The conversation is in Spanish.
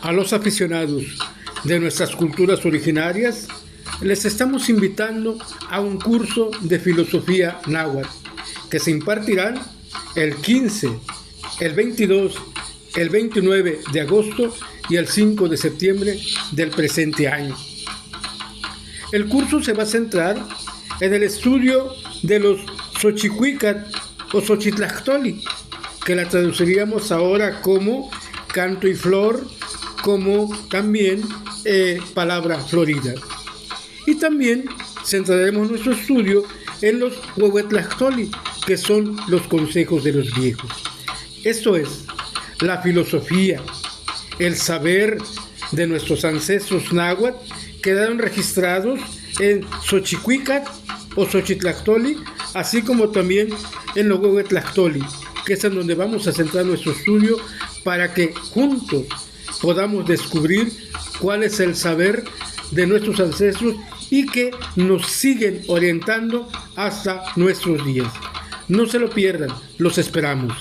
A los aficionados de nuestras culturas originarias, les estamos invitando a un curso de filosofía náhuatl que se impartirán el 15, el 22, el 29 de agosto y el 5 de septiembre del presente año. El curso se va a centrar en el estudio de los Xochicuícat o Xochitlactoli, que la traduciríamos ahora como canto y flor, como también palabra florida. Y también centraremos nuestro estudio en los Huehuetlactoli, que son los consejos de los viejos. Esto es, la filosofía, el saber de nuestros ancestros náhuatl quedaron registrados en Xochicuícat o Xochitlactoli, así como también en los Huehuetlactoli, que es en donde vamos a centrar nuestro estudio para que juntos podamos descubrir cuál es el saber de nuestros ancestros y que nos siguen orientando hasta nuestros días. No se lo pierdan, los esperamos.